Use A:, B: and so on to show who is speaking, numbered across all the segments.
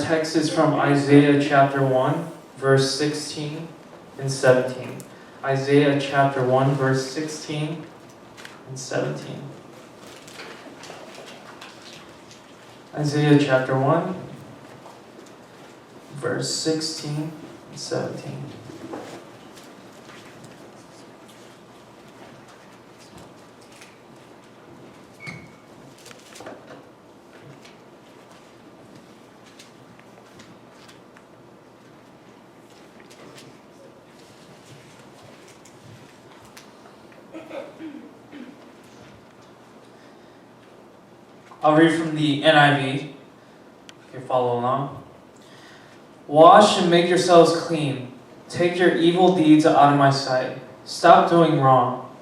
A: text is from Isaiah chapter 1, verse 16 and 17. Isaiah chapter 1, verse 16 and 17. Isaiah chapter 1, verse 16 and 17. I'll read from the NIV. You can follow along. Wash and make yourselves clean. Take your evil deeds out of my sight. Stop doing wrong.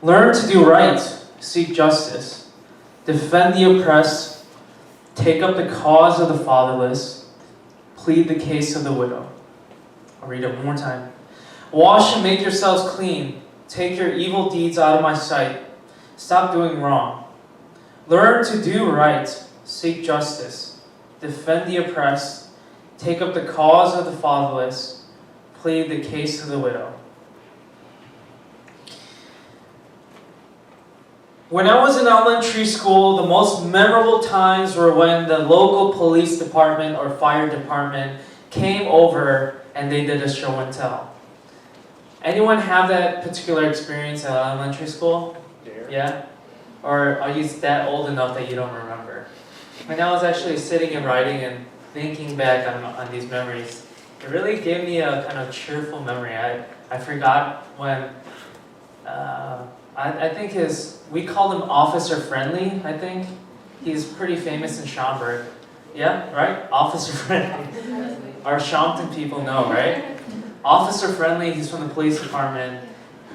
A: Learn to do right. Seek justice. Defend the oppressed. Take up the cause of the fatherless. Plead the case of the widow. I'll read it one more time. Wash and make yourselves clean. Take your evil deeds out of my sight. Stop doing wrong. Learn to do right. Seek justice. Defend the oppressed. Take up the cause of the fatherless. Plead the case of the widow. When I was in elementary school, the most memorable times were when the local police department or fire department came over and they did a show and tell. Anyone have that particular experience at elementary school? Yeah? Or are you that old enough that you don't remember? When I was actually sitting and writing and thinking back on these memories, it really gave me a kind of cheerful memory. I forgot when, I think we called him Officer Friendly, I think. He's pretty famous in Schaumburg. Yeah, right? Officer Friendly. Our Schaumton people know, right? Officer Friendly, he's from the police department.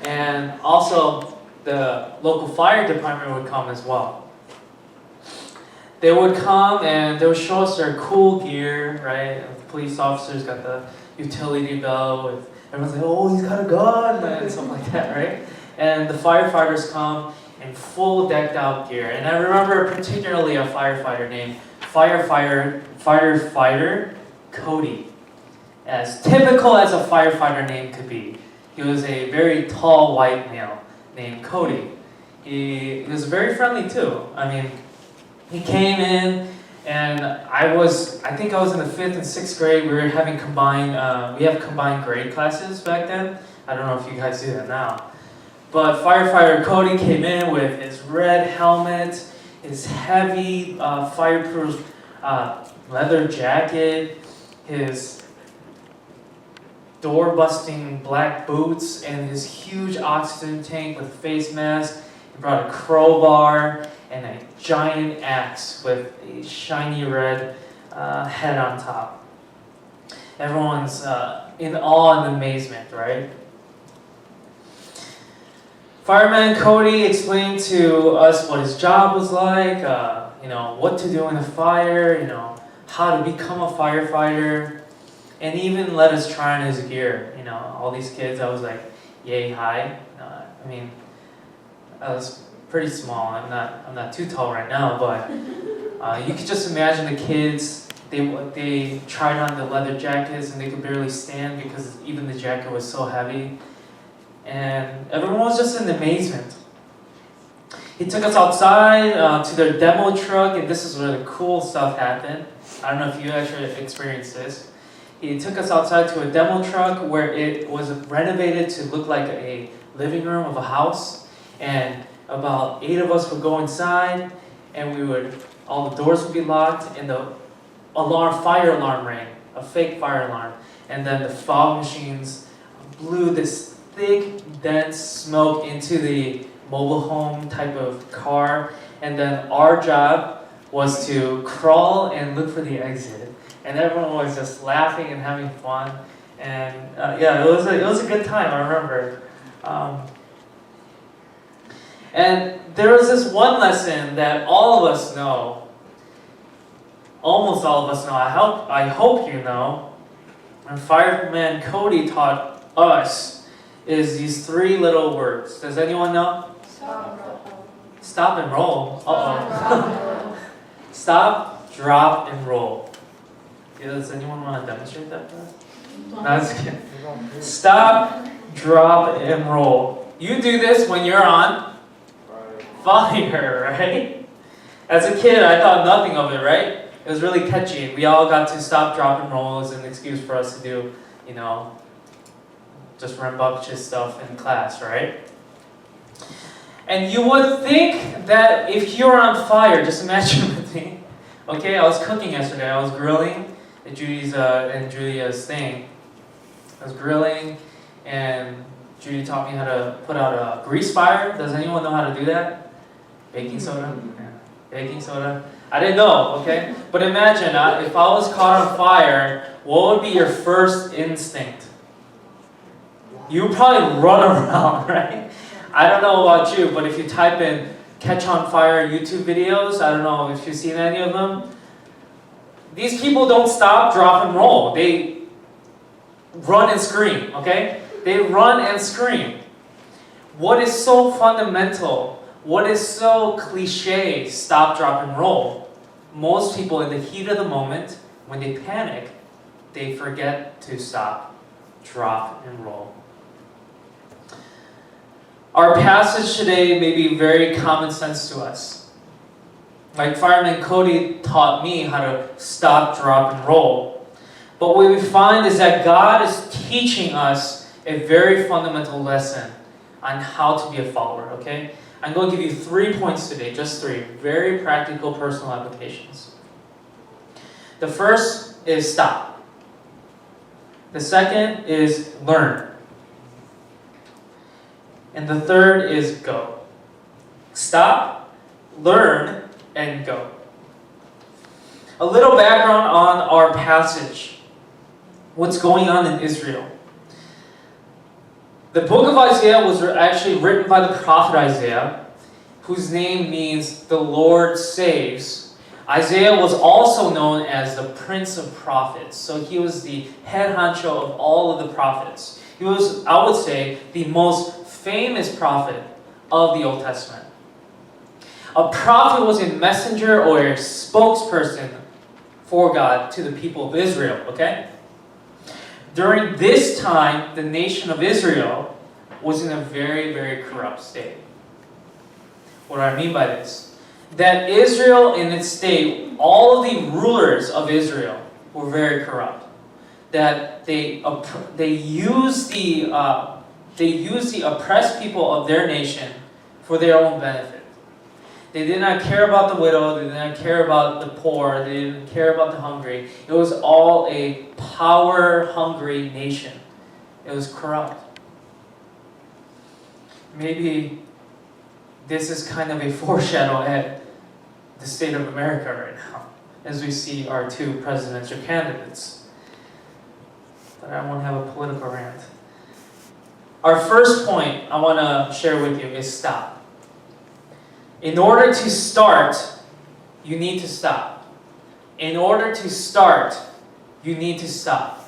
A: And also, the local fire department would come as well. They would come and they would show us their cool gear, right? The police officers got the utility belt. With, everyone's like, oh, he's got a gun, and something like that, right? And the firefighters come in full decked out gear. And I remember particularly a firefighter named Firefighter Cody. As typical as a firefighter name could be. He was a very tall white male named Cody. He was very friendly too. I mean, he came in and I think I was in the 5th and 6th grade. We were having we have combined grade classes back then. I don't know if you guys do that now. But Firefighter Cody came in with his red helmet, his heavy fireproof leather jacket, his door-busting black boots, and his huge oxygen tank with a face mask. He brought a crowbar and a giant axe with a shiny red head on top. Everyone's in awe and amazement, right? Fireman Cody explained to us what his job was like, what to do in a fire, how to become a firefighter. And even let us try on his gear. All these kids, I was like, yay high. I was pretty small. I'm not too tall right now, but you could just imagine the kids. They tried on the leather jackets and they could barely stand because even the jacket was so heavy. And everyone was just in amazement. He took us outside to their demo truck, and this is where the cool stuff happened. I don't know if you actually experienced this. He took us outside to a demo truck where it was renovated to look like a living room of a house. And about 8 of us would go inside, and all the doors would be locked, and the fire alarm rang, a fake fire alarm. And then the fog machines blew this thick, dense smoke into the mobile home type of car. And then our job was to crawl and look for the exit. And everyone was just laughing and having fun, and it was a good time. I remember, and there was this one lesson that all of us know, almost all of us know. I hope you know. And Fireman Cody taught us is these 3 little words. Does anyone know? Stop and roll. Uh-oh. Stop, drop, and roll. Does anyone want to demonstrate that for us? No, just kidding. Stop, drop, and roll. You do this when you're on fire, right? As a kid, I thought nothing of it, right? It was really catchy. We all got to stop, drop, and roll as an excuse for us to do, just rambunctious stuff in class, right? And you would think that if you're on fire, just imagine with me. Okay, I was cooking yesterday. I was grilling at Judy's and Julia's thing. I was grilling, and Judy taught me how to put out a grease fire. Does anyone know how to do that? Baking soda? Yeah. Baking soda? I didn't know, okay? But imagine if I was caught on fire, what would be your first instinct? You would probably run around, right? I don't know about you, but if you type in catch on fire YouTube videos, I don't know if you've seen any of them. These people don't stop, drop, and roll. They run and scream, okay? They run and scream. What is so fundamental, what is so cliche, stop, drop, and roll? Most people in the heat of the moment, when they panic, they forget to stop, drop, and roll. Our passage today may be very common sense to us. Like Fireman Cody taught me how to stop, drop, and roll. But what we find is that God is teaching us a very fundamental lesson on how to be a follower, okay? I'm going to give you 3 points today, just 3, very practical personal applications. The first is stop. The second is learn. And the third is go. Stop, learn, and go. A little background on our passage. What's going on in Israel? The book of Isaiah was actually written by the prophet Isaiah, whose name means the Lord saves. Isaiah was also known as the Prince of Prophets. So he was the head honcho of all of the prophets. He was, I would say, the most famous prophet of the Old Testament. A prophet was a messenger or a spokesperson for God to the people of Israel, okay? During this time, the nation of Israel was in a very, very corrupt state. What do I mean by this? That Israel in its state, all of the rulers of Israel were very corrupt. That they used the oppressed people of their nation for their own benefit. They did not care about the widow, they did not care about the poor, they didn't care about the hungry. It was all a power-hungry nation. It was corrupt. Maybe this is kind of a foreshadow at the state of America right now, as we see our 2 presidential candidates. But I won't have a political rant. Our first point I want to share with you is stop. In order to start, you need to stop. In order to start, you need to stop.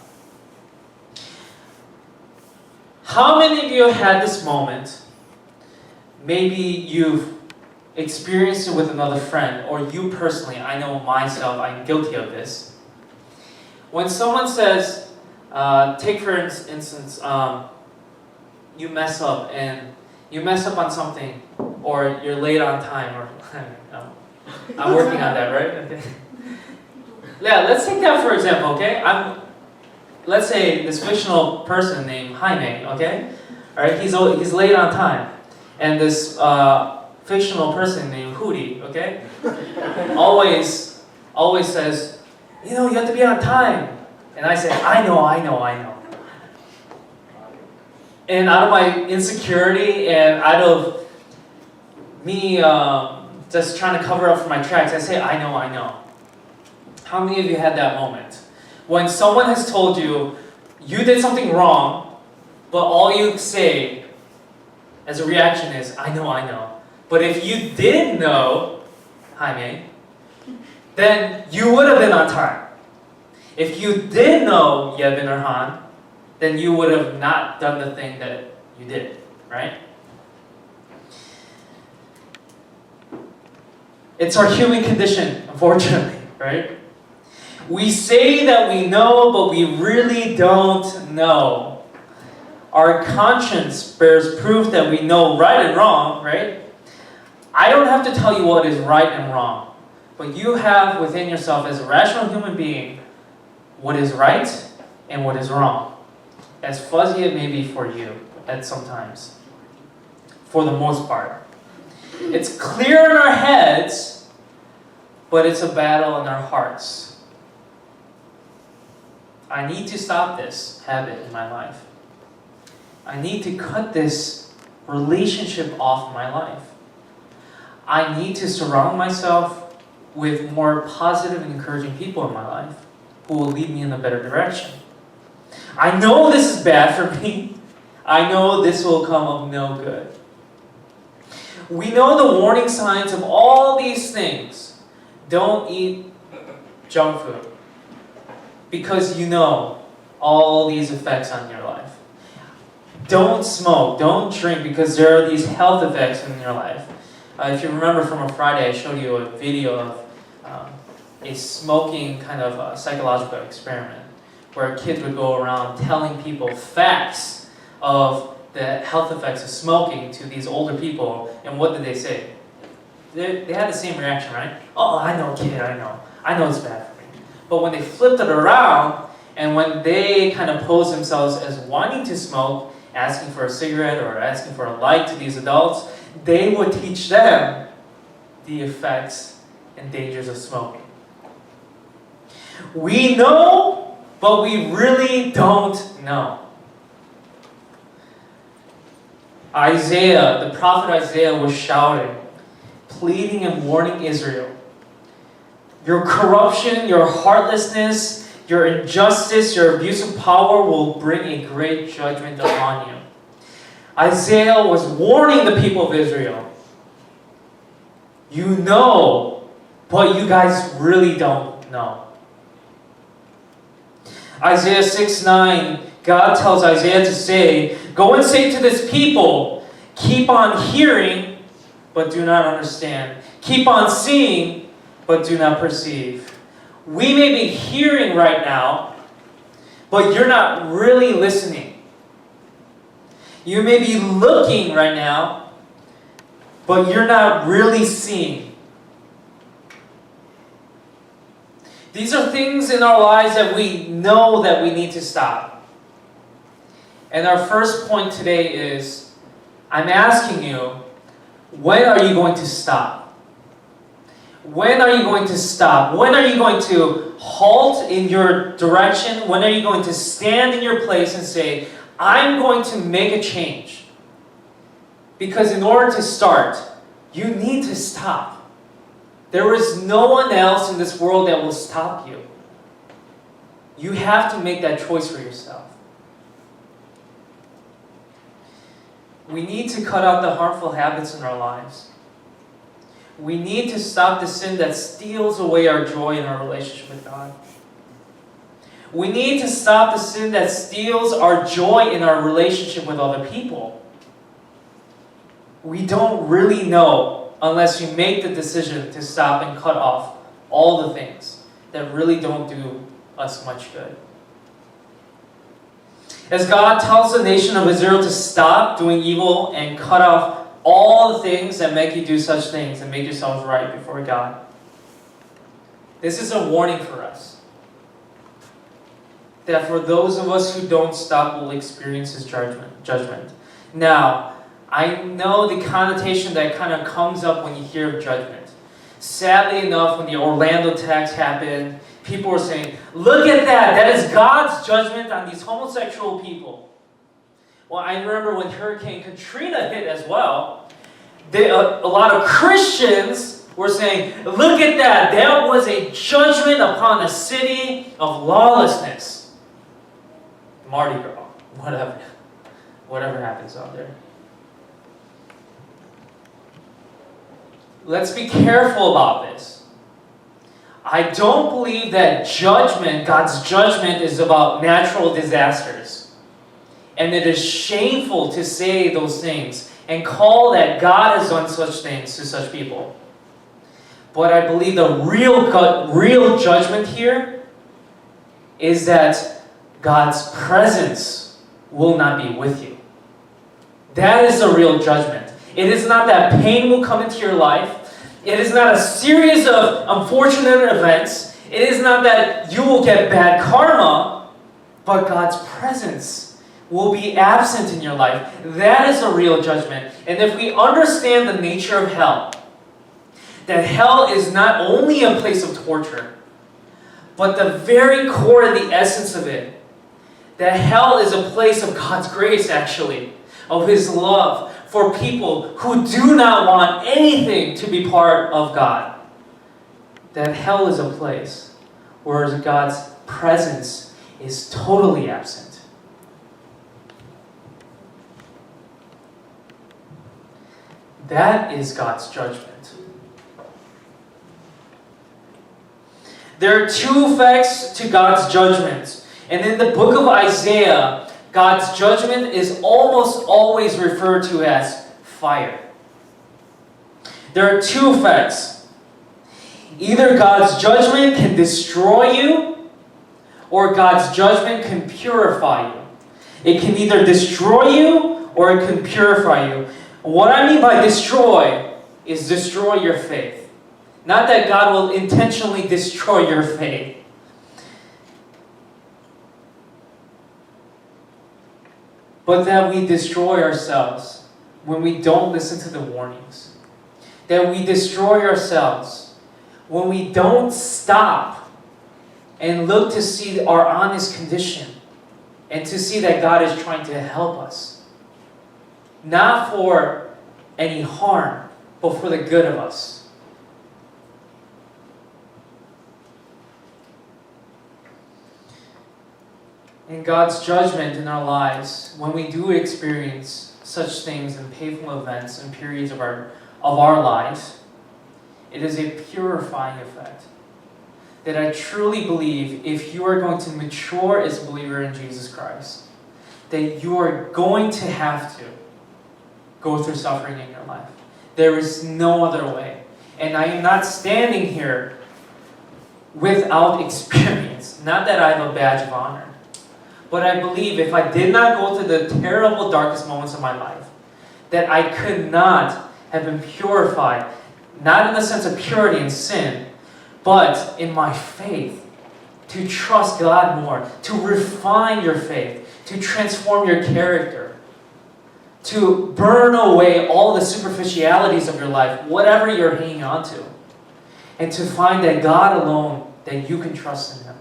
A: How many of you have had this moment? Maybe you've experienced it with another friend, or you personally, I know myself, I'm guilty of this. When someone says, take for instance, you mess up on something, or you're late on time, or I'm working on that, right? Okay. Yeah, let's take that for example, okay? Let's say this fictional person named Jaime, okay? All right, he's late on time, and this fictional person named Hootie, okay? always says, you have to be on time, and I say, I know. And out of my insecurity and out of me just trying to cover up for my tracks, I say, I know. How many of you had that moment? When someone has told you, you did something wrong, but all you say as a reaction is, I know. But if you did know, Jaime, then you would have been on time. If you did know Yevin or Han, then you would have not done the thing that you did, right? It's our human condition, unfortunately, right? We say that we know, but we really don't know. Our conscience bears proof that we know right and wrong, right? I don't have to tell you what is right and wrong, but you have within yourself as a rational human being what is right and what is wrong. As fuzzy it may be for you at some times, for the most part. It's clear in our heads, but it's a battle in our hearts. I need to stop this habit in my life. I need to cut this relationship off my life. I need to surround myself with more positive and encouraging people in my life who will lead me in a better direction. I know this is bad for me. I know this will come of no good. We know the warning signs of all these things. Don't eat junk food because you know all these effects on your life. Don't smoke, don't drink because there are these health effects in your life. If you remember from a Friday, I showed you a video of a smoking kind of psychological experiment where kids would go around telling people facts of the health effects of smoking to these older people, and what did they say? They had the same reaction, right? Oh, I know, kid, I know it's bad for me. But when they flipped it around, and when they kind of posed themselves as wanting to smoke, asking for a cigarette or asking for a light to these adults, they would teach them the effects and dangers of smoking. We know, but we really don't know. Isaiah, the prophet Isaiah was shouting, pleading and warning Israel. Your corruption, your heartlessness, your injustice, your abuse of power will bring a great judgment upon you. Isaiah was warning the people of Israel. You know, but you guys really don't know. Isaiah 6:9, God tells Isaiah to say, go and say to this people, keep on hearing, but do not understand. Keep on seeing, but do not perceive. We may be hearing right now, but you're not really listening. You may be looking right now, but you're not really seeing. These are things in our lives that we know that we need to stop. And our first point today is, I'm asking you, when are you going to stop? When are you going to stop? When are you going to halt in your direction? When are you going to stand in your place and say, I'm going to make a change? Because in order to start, you need to stop. There is no one else in this world that will stop you. You have to make that choice for yourself. We need to cut out the harmful habits in our lives. We need to stop the sin that steals away our joy in our relationship with God. We need to stop the sin that steals our joy in our relationship with other people. We don't really know unless you make the decision to stop and cut off all the things that really don't do us much good. As God tells the nation of Israel to stop doing evil and cut off all the things that make you do such things and make yourselves right before God, this is a warning for us. That for those of us who don't stop will experience His judgment. Now, I know the connotation that kind of comes up when you hear of judgment. Sadly enough, when the Orlando attacks happened, people were saying, look at that! That is God's judgment on these homosexual people. Well, I remember when Hurricane Katrina hit as well, a lot of Christians were saying, look at that! That was a judgment upon a city of lawlessness. Mardi Gras, whatever happens out there. Let's be careful about this. I don't believe that judgment, God's judgment, is about natural disasters. And it is shameful to say those things and call that God has done such things to such people. But I believe the real judgment here is that God's presence will not be with you. That is the real judgment. It is not that pain will come into your life. It is not a series of unfortunate events. It is not that you will get bad karma, but God's presence will be absent in your life. That is the real judgment. And if we understand the nature of hell, that hell is not only a place of torture, but the very core and the essence of it, that hell is a place of God's grace, actually, of His love for people who do not want anything to be part of God. That hell is a place where God's presence is totally absent. That is God's judgment. There are two effects to God's judgment. And in the book of Isaiah, God's judgment is almost always referred to as fire. There are two effects. Either God's judgment can destroy you, or God's judgment can purify you. It can either destroy you, or it can purify you. What I mean by destroy is destroy your faith. Not that God will intentionally destroy your faith. But that we destroy ourselves when we don't listen to the warnings. That we destroy ourselves when we don't stop and look to see our honest condition and to see that God is trying to help us. Not for any harm, but for the good of us. In God's judgment in our lives, when we do experience such things and painful events and periods of our lives, it is a purifying effect. That I truly believe if you are going to mature as a believer in Jesus Christ, that you are going to have to go through suffering in your life. There is no other way. And I am not standing here without experience. Not that I have a badge of honor. But I believe if I did not go through the terrible, darkest moments of my life, that I could not have been purified, not in the sense of purity and sin, but in my faith, to trust God more, to refine your faith, to transform your character, to burn away all the superficialities of your life, whatever you're hanging on to, and to find that God alone, that you can trust in Him.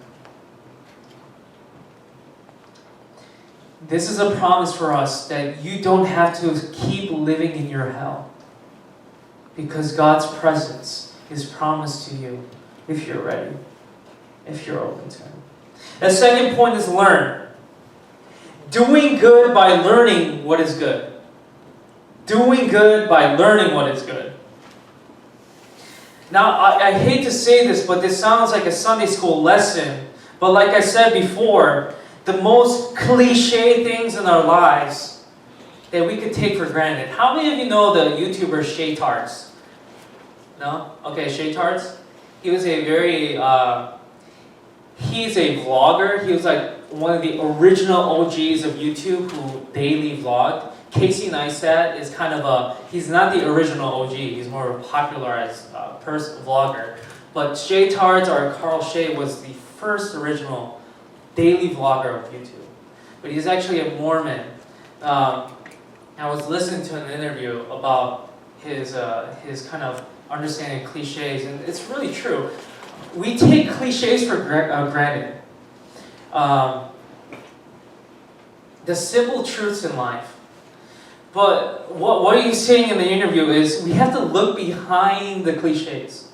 A: This is a promise for us that you don't have to keep living in your hell, because God's presence is promised to you if you're ready, if you're open to Him. The second point is learn. Doing good by learning what is good. Doing good by learning what is good. Now, I hate to say this, but this sounds like a Sunday school lesson. But like I said before, the most cliche things in our lives that we could take for granted. How many of you know the YouTuber Shay Tarts? No? Okay, Shay Tarts. He was a very, he's a vlogger. He was like one of the original OGs of YouTube who daily vlogged. Casey Neistat is kind of a, he's not the original OG. He's more of a popularized vlogger. But Shay Tarts, or Carl Shay, was the first original daily vlogger of YouTube. But he's actually a Mormon. I was listening to an interview about his kind of understanding cliches, and it's really true. We take cliches for granted. The simple truths in life. But what he's saying in the interview is we have to look behind the cliches.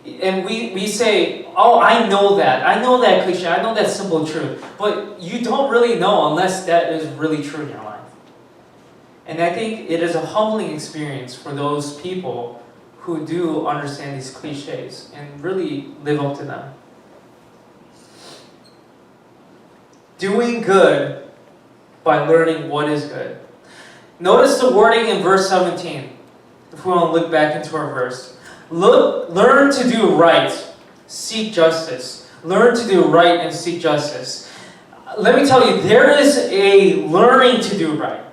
A: And we say, oh, I know that cliche, I know that simple truth. But you don't really know unless that is really true in your life. And I think it is a humbling experience for those people who do understand these cliches and really live up to them. Doing good by learning what is good. Notice the wording in verse 17. If we want to look back into our verse. Learn to do right. Seek justice. Learn to do right and seek justice. Let me tell you, there is a learning to do right.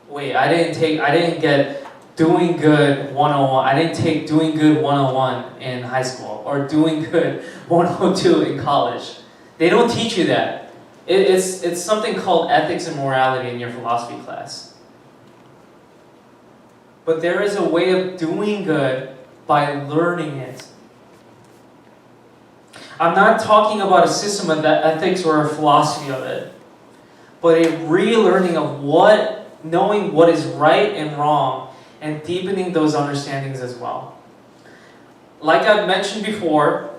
A: Wait, I didn't get doing good 101. I didn't take doing good 101 in high school or doing good 102 in college. They don't teach you that. It's something called ethics and morality in your philosophy class. But there is a way of doing good by learning it. I'm not talking about a system of ethics or a philosophy of it, but a relearning of knowing what is right and wrong, and deepening those understandings as well. Like I've mentioned before,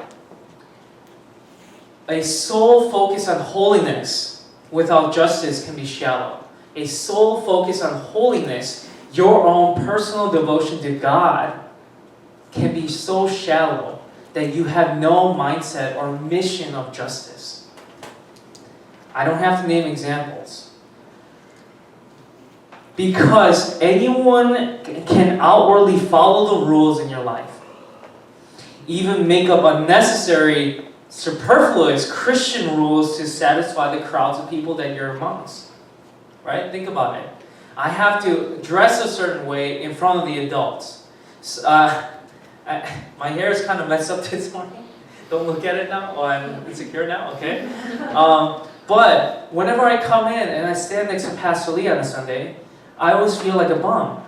A: a sole focus on holiness without justice can be shallow. A sole focus on holiness, your own personal devotion to God, can be so shallow that you have no mindset or mission of justice. I don't have to name examples. Because anyone can outwardly follow the rules in your life, even make up unnecessary, superfluous Christian rules to satisfy the crowds of people that you're amongst. Right? Think about it. I have to dress a certain way in front of the adults. My hair is kind of messed up this morning. Don't look at it now. Oh, I'm insecure now. Okay. But whenever I come in and I stand next to Pastor Lee on a Sunday, I always feel like a bum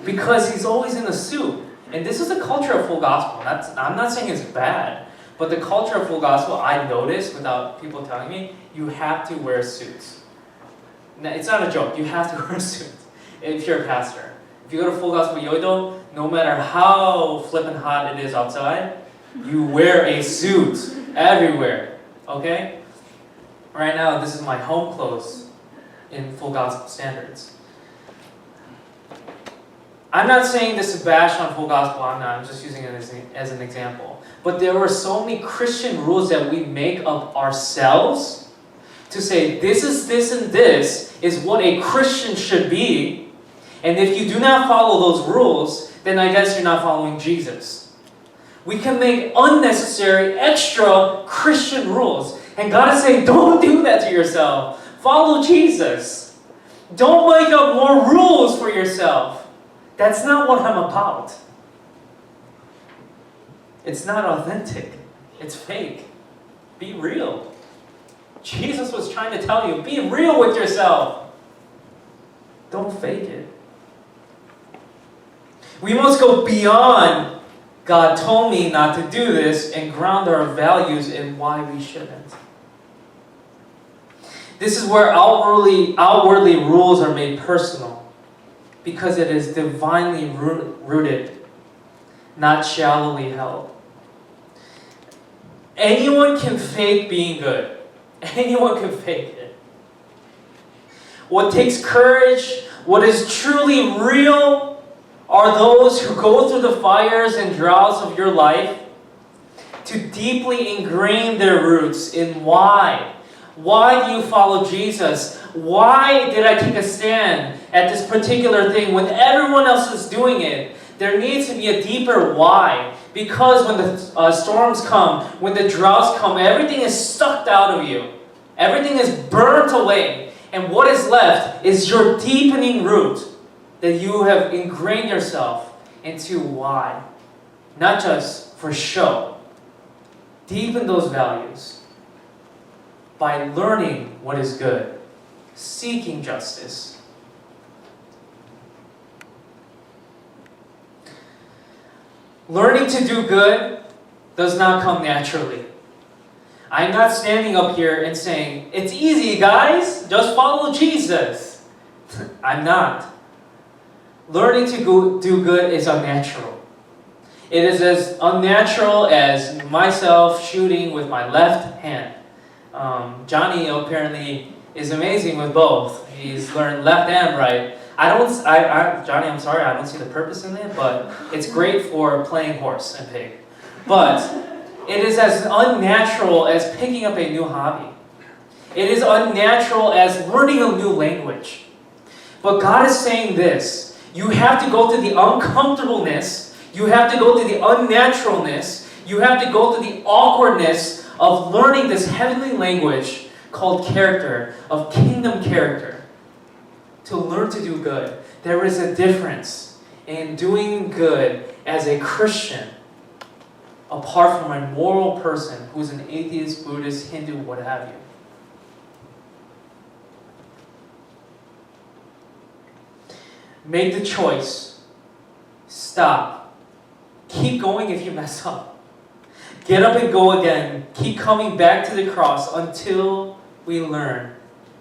A: because he's always in a suit. And this is the culture of full gospel. I'm not saying it's bad, but the culture of full gospel, I noticed without people telling me, you have to wear suits. Now, it's not a joke. You have to wear a suit if you're a pastor. If you go to full gospel Yoido, no matter how flippin' hot it is outside, you wear a suit everywhere. Okay? Right now, this is my home clothes in full gospel standards. I'm not saying this to bash on full gospel, I'm just using it as an example. But there are so many Christian rules that we make of ourselves to say this, and this is what a Christian should be. And if you do not follow those rules, then I guess you're not following Jesus. We can make unnecessary, extra Christian rules. And God is saying, don't do that to yourself. Follow Jesus. Don't make up more rules for yourself. That's not what I'm about. It's not authentic. It's fake. Be real. Jesus was trying to tell you, be real with yourself. Don't fake it. We must go beyond God told me not to do this and ground our values in why we shouldn't. This is where outwardly rules are made personal, because it is divinely rooted, not shallowly held. Anyone can fake being good. Anyone can fake it. What takes courage, what is truly real, are those who go through the fires and droughts of your life to deeply ingrain their roots in why. Why do you follow Jesus? Why did I take a stand at this particular thing when everyone else is doing it? There needs to be a deeper why. Because when the storms come, when the droughts come, everything is sucked out of you. Everything is burnt away. And what is left is your deepening root that you have ingrained yourself into why. Not just for show. Deepen those values by learning what is good, seeking justice. Learning to do good does not come naturally. I'm not standing up here and saying, it's easy, guys, just follow Jesus. I'm not. Learning to do good is unnatural. It is as unnatural as myself shooting with my left hand. Johnny apparently is amazing with both. He's learned left and right. Johnny, I'm sorry, I don't see the purpose in it, but it's great for playing horse and pig. But it is as unnatural as picking up a new hobby. It is unnatural as learning a new language. But God is saying this: you have to go to the uncomfortableness, you have to go to the unnaturalness, You have to go through the awkwardness of learning this heavenly language called character, of kingdom character, to learn to do good. There is a difference in doing good as a Christian apart from a moral person who's an atheist, Buddhist, Hindu, what have you. Make the choice. Stop. Keep going if you mess up. Get up and go again. Keep coming back to the cross until we learn.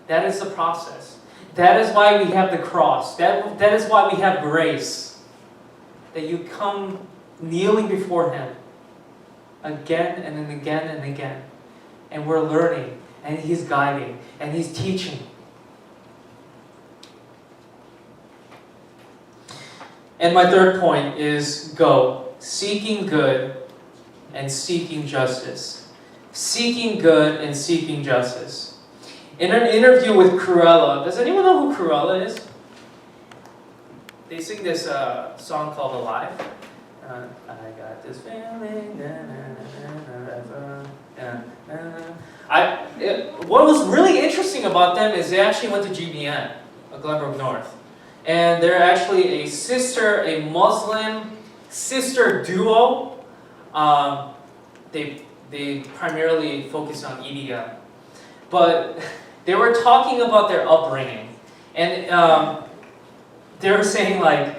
A: That is the process. That is why we have the cross. That is why we have grace. That you come kneeling before Him again and then again and again. And we're learning. And He's guiding. And He's teaching. And my third point is go. Seeking good and seeking justice. Seeking good and seeking justice. In an interview with Cruella, does anyone know who Cruella is? They sing this song called Alive. I got this feeling. What was really interesting about them is they actually went to GBN, Glenbrook North. And they're actually a Muslim sister duo. They primarily focus on EDM. But they were talking about their upbringing. And they were saying like,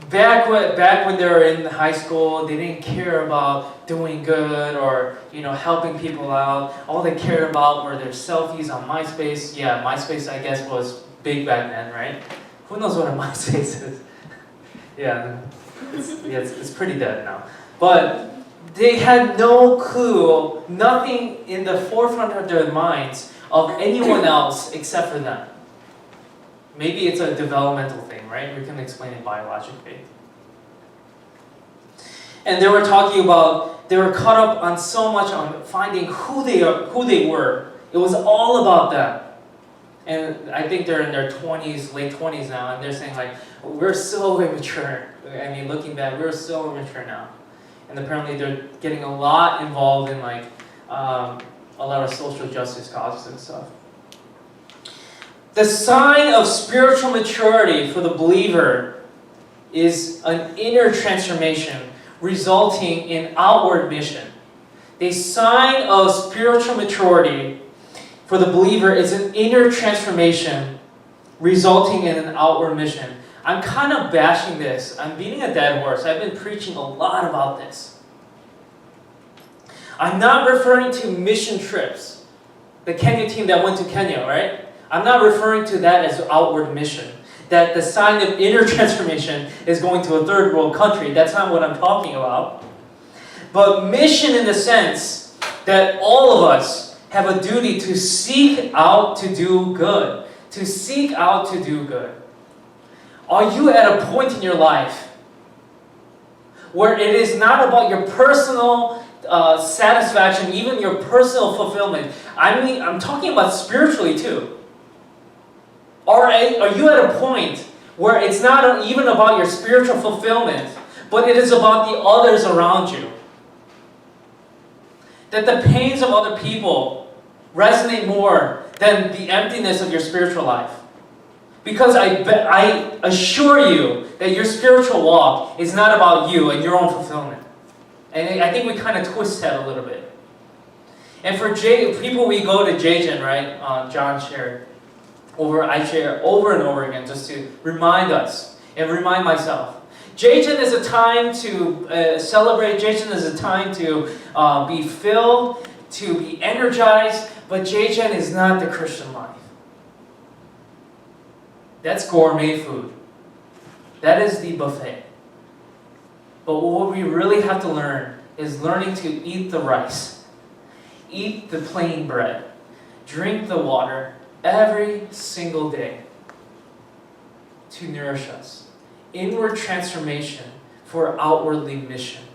A: back when they were in high school, they didn't care about doing good or helping people out. All they cared about were their selfies on MySpace. Yeah, MySpace I guess was big back then, right? Who knows what a MySpace is? Yeah, it's pretty dead now. But they had no clue, nothing in the forefront of their minds of anyone else except for them. Maybe it's a developmental thing, right? We can explain it biologically. And they were talking about, they were caught up on so much on finding who they were. It was all about them. And I think they're in their 20s, late 20s now, and they're saying like, we're so immature. I mean, looking back, we're so immature now. And apparently they're getting a lot involved in like a lot of social justice causes and stuff. The sign of spiritual maturity for the believer is an inner transformation resulting in outward mission. The sign of spiritual maturity for the believer is an inner transformation resulting in an outward mission. I'm kind of bashing this. I'm beating a dead horse. I've been preaching a lot about this. I'm not referring to mission trips. The Kenya team that went to Kenya, right? I'm not referring to that as outward mission. That the sign of inner transformation is going to a third world country. That's not what I'm talking about. But mission in the sense that all of us have a duty to seek out to do good. To seek out to do good. Are you at a point in your life where it is not about your personal satisfaction, even your personal fulfillment? I mean, I'm talking about spiritually too. Are you at a point where it's not even about your spiritual fulfillment, but it is about the others around you? That the pains of other people resonate more than the emptiness of your spiritual life. Because I assure you that your spiritual walk is not about you and your own fulfillment. And I think we kind of twist that a little bit. And for people, we go to Jajan, right? John shared. I share over and over again just to remind us and remind myself. Jajan is a time to celebrate. Jajan is a time to be filled, to be energized. But Jajan is not the Christian life. That's gourmet food. That is the buffet. But what we really have to learn is learning to eat the rice, eat the plain bread, drink the water every single day to nourish us. Inward transformation for outwardly mission.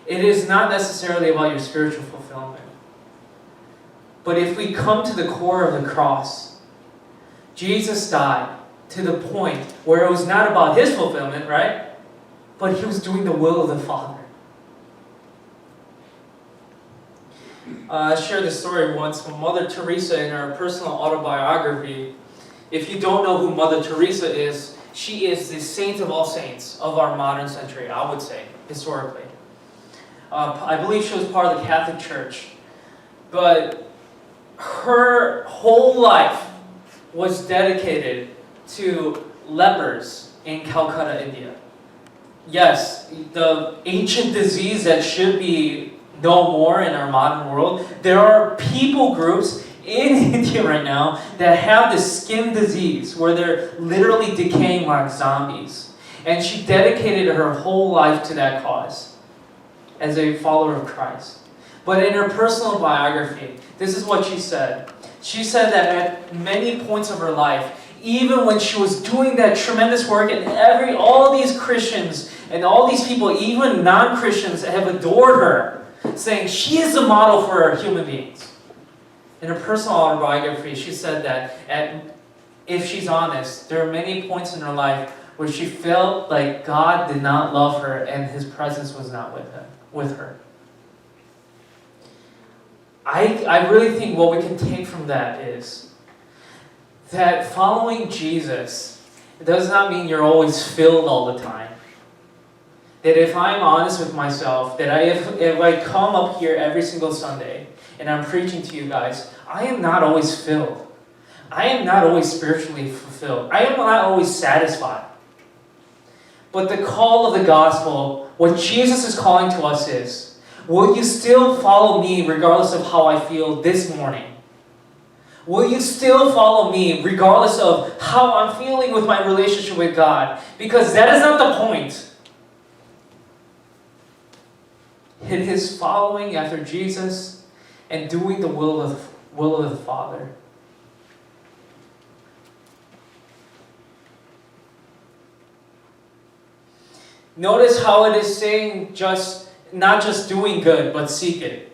A: It is not necessarily about your spiritual fulfillment. But if we come to the core of the cross, Jesus died to the point where it was not about His fulfillment, right? But He was doing the will of the Father. shared this story once from Mother Teresa in her personal autobiography. If you don't know who Mother Teresa is, she is the saint of all saints of our modern century, I would say, historically. I believe she was part of the Catholic Church. But her whole life was dedicated to lepers in Calcutta, India. Yes, the ancient disease that should be no more in our modern world. There are people groups in India right now that have this skin disease where they're literally decaying like zombies. And she dedicated her whole life to that cause as a follower of Christ. But in her personal biography, this is what she said. She said that at many points of her life, even when she was doing that tremendous work, and all these Christians and all these people, even non-Christians, have adored her, saying she is a model for human beings. In her personal autobiography, she said that if she's honest, there are many points in her life where she felt like God did not love her and His presence was not with her. I really think what we can take from that is that following Jesus does not mean you're always filled all the time. That if I'm honest with myself, that if I come up here every single Sunday and I'm preaching to you guys, I am not always filled. I am not always spiritually fulfilled. I am not always satisfied. But the call of the gospel, what Jesus is calling to us is, will you still follow me regardless of how I feel this morning? Will you still follow me regardless of how I'm feeling with my relationship with God? Because that is not the point. It is following after Jesus and doing the will of the Father. Notice how it is saying not just doing good, but seek it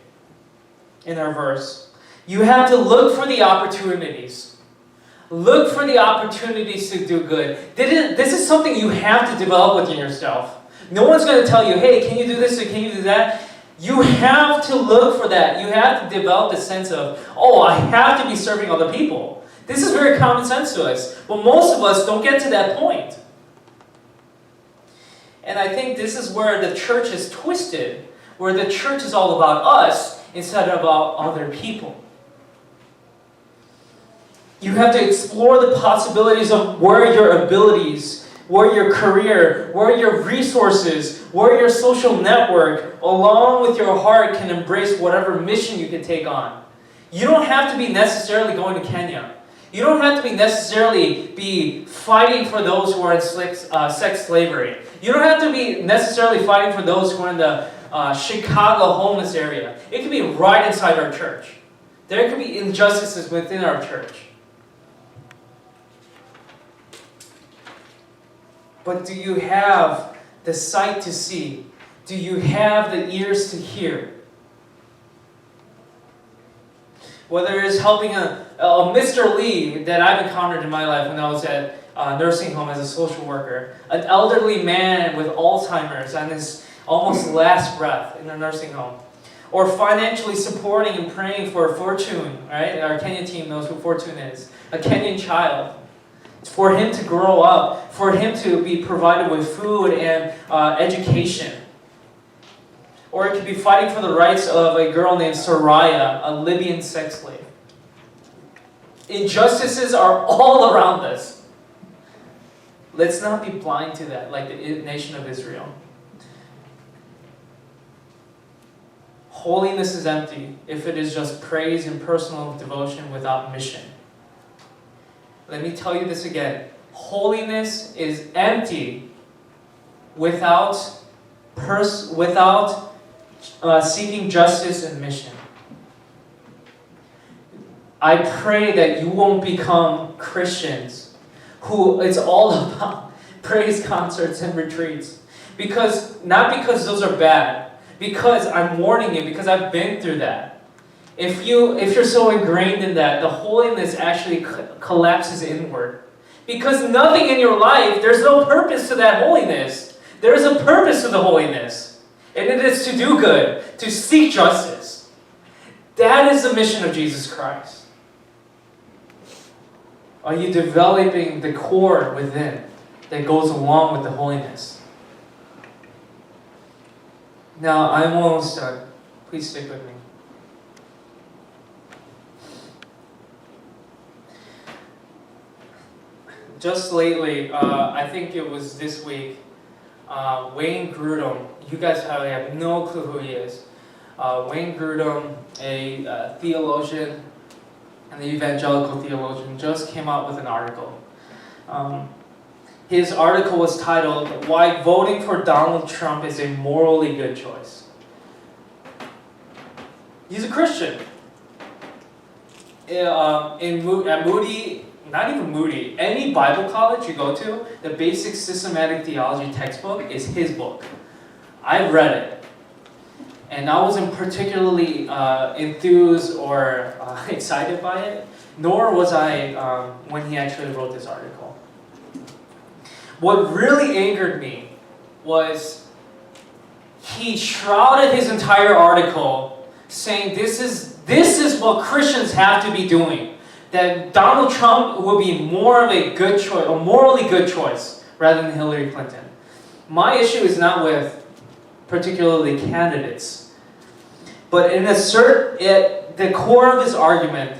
A: in our verse. You have to look for the opportunities. Look for the opportunities to do good. This is something you have to develop within yourself. No one's going to tell you, hey, can you do this or can you do that? You have to look for that. You have to develop the sense of, oh, I have to be serving other people. This is very common sense to us. But most of us don't get to that point. And I think this is where the church is twisted, where the church is all about us instead of about other people. You have to explore the possibilities of where your abilities, where your career, where your resources, where your social network, along with your heart, can embrace whatever mission you can take on. You don't have to be necessarily going to Kenya. You don't have to be fighting for those who are in sex slavery. You don't have to be necessarily fighting for those who are in the Chicago homeless area. It can be right inside our church. There can be injustices within our church. But do you have the sight to see? Do you have the ears to hear? Whether it's helping a Mr. Lee that I've encountered in my life when I was at a nursing home as a social worker, an elderly man with Alzheimer's on his almost last breath in a nursing home, or financially supporting and praying for Fortune, right? Our Kenyan team knows who Fortune is, a Kenyan child. For him to grow up, for him to be provided with food and education. Or it could be fighting for the rights of a girl named Soraya, a Libyan sex slave. Injustices are all around us. Let's not be blind to that, like the nation of Israel. Holiness is empty if it is just praise and personal devotion without mission. Let me tell you this again. Holiness is empty without seeking justice and mission. I pray that you won't become Christians who it's all about praise concerts and retreats. Not because those are bad, because I'm warning you, because I've been through that. If you're so ingrained in that, the holiness actually collapses inward. Because nothing in your life, there's no purpose to that holiness. There is a purpose to the holiness. And it is to do good, to seek justice. That is the mission of Jesus Christ. Are you developing the core within that goes along with the holiness? Now, I'm almost done. Please stick with me. Just lately, I think it was this week, Wayne Grudem, you guys probably have no clue who he is. Wayne Grudem, a theologian, and the evangelical theologian, just came out with an article. His article was titled, "Why Voting for Donald Trump is a Morally Good Choice." He's a Christian. At Moody, not even Moody, any Bible college you go to, the Basic Systematic Theology textbook is his book. I read it, and I wasn't particularly enthused or excited by it, nor was I when he actually wrote this article. What really angered me was he shrouded his entire article saying this is what Christians have to be doing. That Donald Trump will be more of a good choice, a morally good choice, rather than Hillary Clinton. My issue is not with particularly candidates, but at the core of his argument,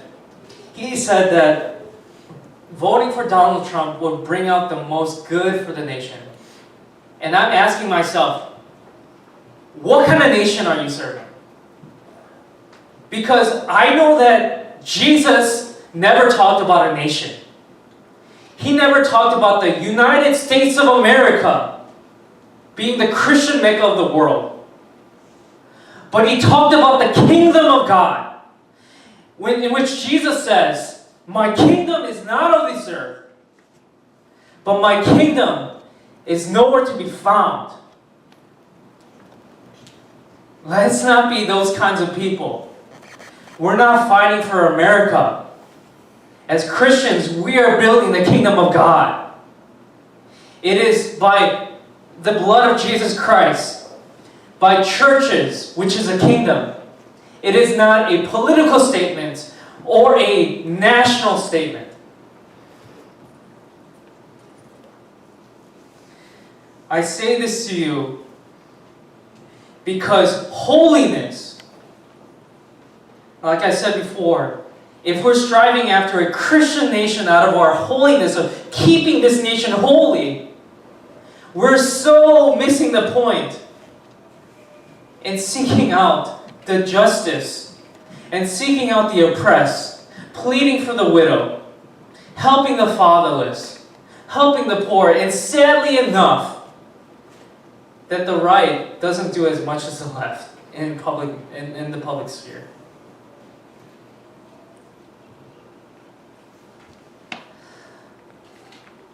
A: he said that voting for Donald Trump would bring out the most good for the nation. And I'm asking myself, what kind of nation are you serving? Because I know that Jesus never talked about a nation. He never talked about the United States of America being the Christian Mecca of the world. But he talked about the kingdom of God, in which Jesus says, "My kingdom is not of this earth, but my kingdom is nowhere to be found." Let's not be those kinds of people. We're not fighting for America. As Christians, we are building the kingdom of God. It is by the blood of Jesus Christ, by churches, which is a kingdom. It is not a political statement or a national statement. I say this to you because holiness, like I said before, if we're striving after a Christian nation out of our holiness of keeping this nation holy, we're so missing the point in seeking out the justice and seeking out the oppressed, pleading for the widow, helping the fatherless, helping the poor, and sadly enough, that the right doesn't do as much as the left in the public sphere.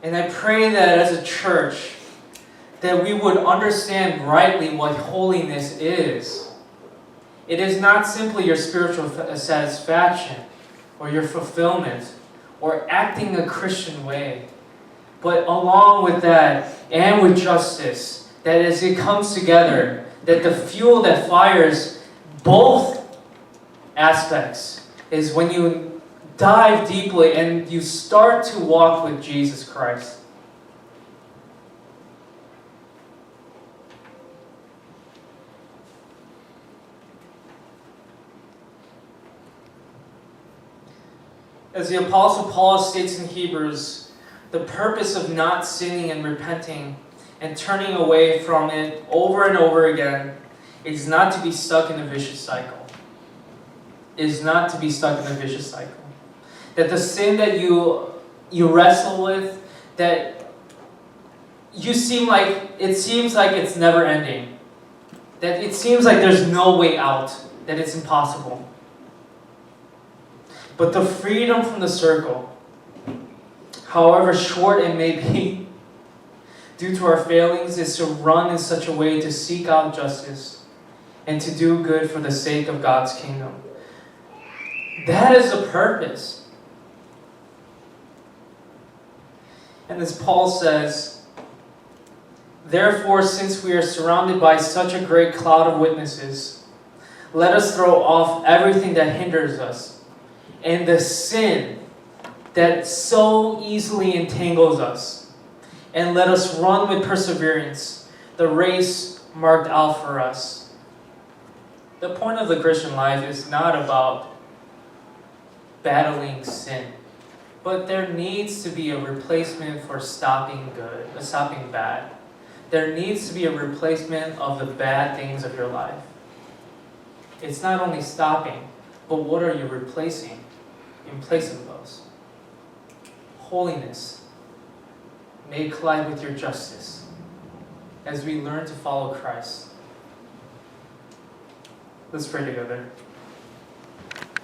A: And I pray that as a church, that we would understand rightly what holiness is. It is not simply your spiritual satisfaction or your fulfillment or acting a Christian way, but along with that and with justice, that as it comes together, that the fuel that fires both aspects is when you dive deeply and you start to walk with Jesus Christ. As the Apostle Paul states in Hebrews, the purpose of not sinning and repenting and turning away from it over and over again is not to be stuck in a vicious cycle. Is not to be stuck in a vicious cycle. That the sin that you wrestle with, that it seems like it's never ending. That it seems like there's no way out, that it's impossible. But the freedom from the circle, however short it may be, due to our failings, is to run in such a way to seek out justice and to do good for the sake of God's kingdom. That is the purpose. And as Paul says, "Therefore, since we are surrounded by such a great cloud of witnesses, Let us throw off everything that hinders us and the sin that so easily entangles us. And let us run with perseverance the race marked out for us. The point of the Christian life is not about battling sin, but there needs to be a replacement for stopping bad. There needs to be a replacement of the bad things of your life. It's not only stopping, but what are you replacing in place of those? Holiness may collide with your justice as we learn to follow Christ. Let's pray together.